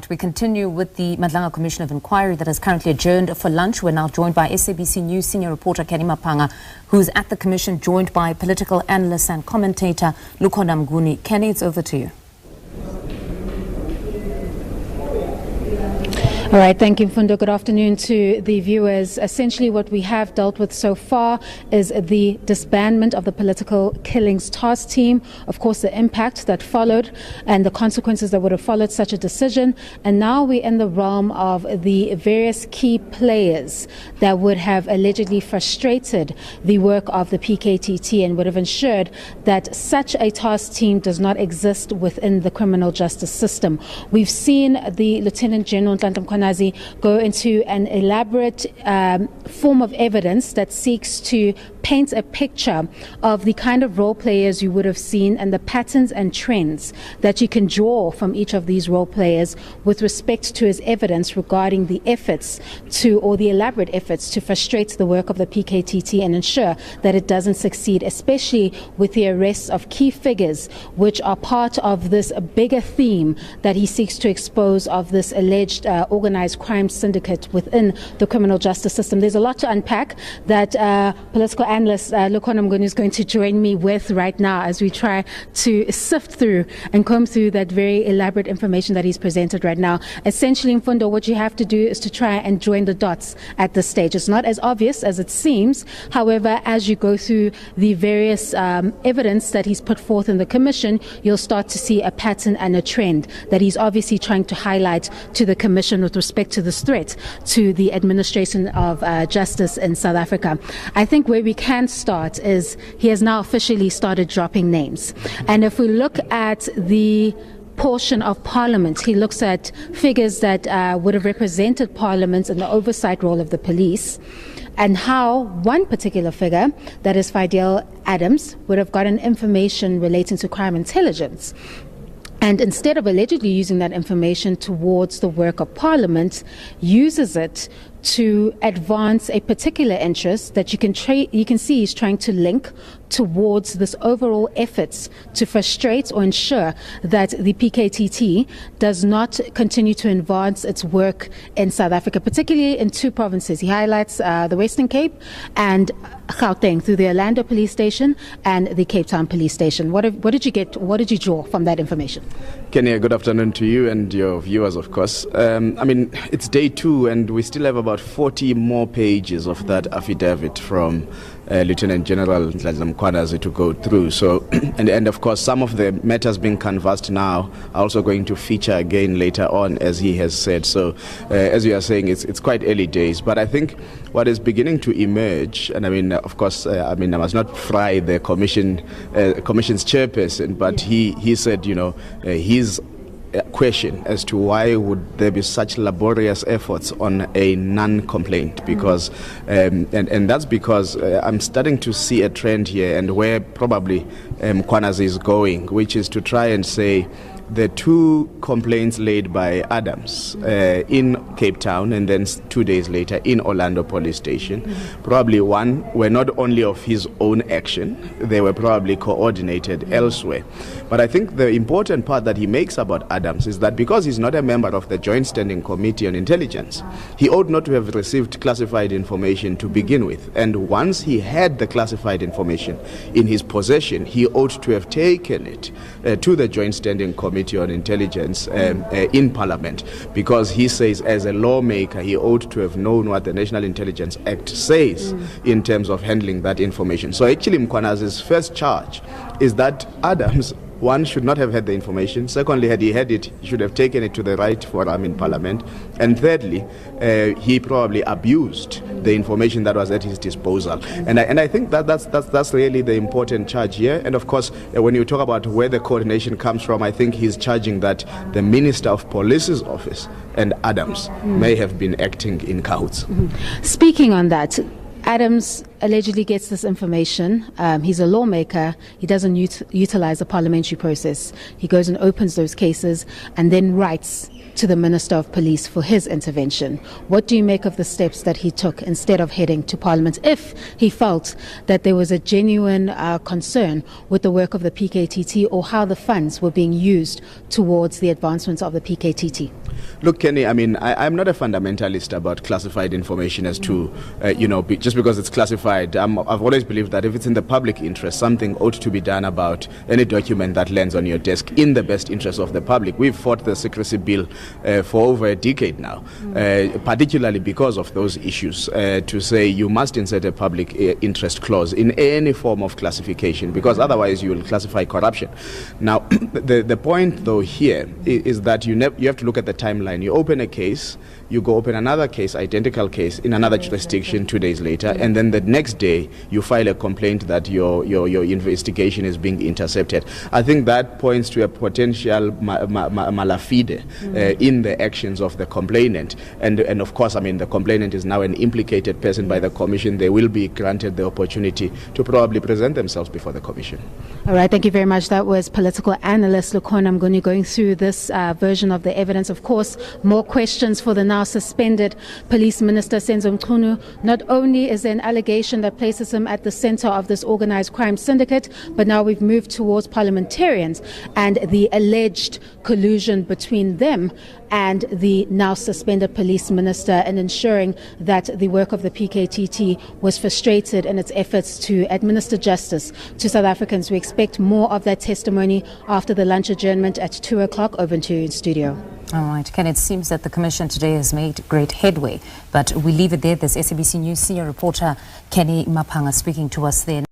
We continue with the Madlanga Commission of Inquiry that is currently adjourned for lunch. We're now joined by SABC News senior reporter Canny Maphanga, who's at the Commission, joined by political analyst and commentator Lukhona Mnguni. Canny, it's over to you. All right, thank you, Mfundo. Good afternoon to the viewers. Essentially, what we have dealt with so far is the disbandment of the political killings task team, of course, the impact that followed and the consequences that would have followed such a decision. And now we're in the realm of the various key players that would have allegedly frustrated the work of the PKTT and would have ensured that such a task team does not exist within the criminal justice system. We've seen the Lieutenant General Nhlanhla Mkhwanazi go into an elaborate form of evidence that seeks to paint a picture of the kind of role players you would have seen and the patterns and trends that you can draw from each of these role players with respect to his evidence regarding the efforts to, or the elaborate efforts to frustrate the work of the PKTT and ensure that it doesn't succeed, especially with the arrests of key figures which are part of this bigger theme that he seeks to expose of this alleged organized crime syndicate within the criminal justice system. There's a lot to unpack that political analyst Lukhona Mnguni is going to join me with right now as we try to sift through and comb through that very elaborate information that he's presented right now. Essentially, Mfundo, what you have to do is to try and join the dots at this stage. It's not as obvious as it seems. However, as you go through the various evidence that he's put forth in the commission, you'll start to see a pattern and a trend that he's obviously trying to highlight to the commission with respect to this threat to the administration of justice in South Africa. I think where we can start is he has now officially started dropping names. And if we look at the portion of Parliament, he looks at figures that would have represented Parliament in the oversight role of the police, and how one particular figure, that is Fadiel Adams, would have gotten information relating to crime intelligence. And instead of allegedly using that information towards the work of Parliament, uses it to advance a particular interest that you can see is trying to link towards this overall efforts to frustrate or ensure that the PKTT does not continue to advance its work in South Africa, particularly in two provinces. He highlights the Western Cape and Gauteng through the Orlando Police Station and the Cape Town Police Station. What did you get? What did you draw from that information? Kenny, good afternoon to you and your viewers, of course. I mean, it's day 2 and we still have about 40 more pages of that affidavit from Lieutenant General Nhlanhla Mkhwanazi to go through. So, and of course, some of the matters being canvassed now are also going to feature again later on, as he has said. So, as you are saying, it's quite early days. But I think what is beginning to emerge, and I mean, of course, I must not fry the commission's chairperson, but he said, you know, his question as to why would there be such laborious efforts on a non-complaint, because and that's because I'm starting to see a trend here, and where probably Mkhwanazi is going, which is to try and say the 2 complaints laid by Adams in Cape Town and then 2 days later in Orlando Police Station, probably one were not only of his own action, they were probably coordinated elsewhere. But I think the important part that he makes about Adams is that because he's not a member of the Joint Standing Committee on Intelligence, he ought not to have received classified information to begin with. And once he had the classified information in his possession, he ought to have taken it to the Joint Standing Committee on Intelligence in Parliament, because he says as a lawmaker he ought to have known what the National Intelligence Act says in terms of handling that information. So actually Mkhwanazi's first charge is that Adams, one, should not have had the information. Secondly, had he had it, he should have taken it to the right forum in Parliament. And thirdly, he probably abused the information that was at his disposal. And I think that's really the important charge here. And of course, when you talk about where the coordination comes from, I think he's charging that the Minister of Police's office and Adams may have been acting in cahoots. Speaking on that, Adams allegedly gets this information. He's a lawmaker. He doesn't utilize the parliamentary process. He goes and opens those cases and then writes to the Minister of Police for his intervention. What do you make of the steps that he took instead of heading to Parliament, if he felt that there was a genuine concern with the work of the PKTT or how the funds were being used towards the advancements of the PKTT? Look, Kenny, I mean, I'm not a fundamentalist about classified information as to, just because it's classified. I've always believed that if it's in the public interest, something ought to be done about any document that lands on your desk in the best interest of the public. We've fought the secrecy bill for over a decade now, particularly because of those issues, to say you must insert a public interest clause in any form of classification, because otherwise you will classify corruption. Now, the point, though, here is that you have to look at the timeline. You open a case, you go open another case, identical case, in another jurisdiction 2 days later, and then the next day you file a complaint that your investigation is being intercepted. I think that points to a potential malafide in the actions of the complainant. And of course, I mean, the complainant is now an implicated person by the Commission. They will be granted the opportunity to probably present themselves before the Commission. All right, thank you very much. That was political analyst Lukhona Mnguni going through this version of the evidence. Of course, more questions for the now suspended Police Minister Senzo Mchunu. Not only is there an allegation that places him at the center of this organized crime syndicate, but now we've moved towards parliamentarians and the alleged collusion between them and the now suspended police minister, and ensuring that the work of the PKTT was frustrated in its efforts to administer justice to South Africans. We expect more of that testimony after the lunch adjournment at 2 o'clock. Over to you in studio. All right, Ken, it seems that the Commission today has made great headway, but we leave it there. There's SABC News senior reporter Canny Maphanga speaking to us there.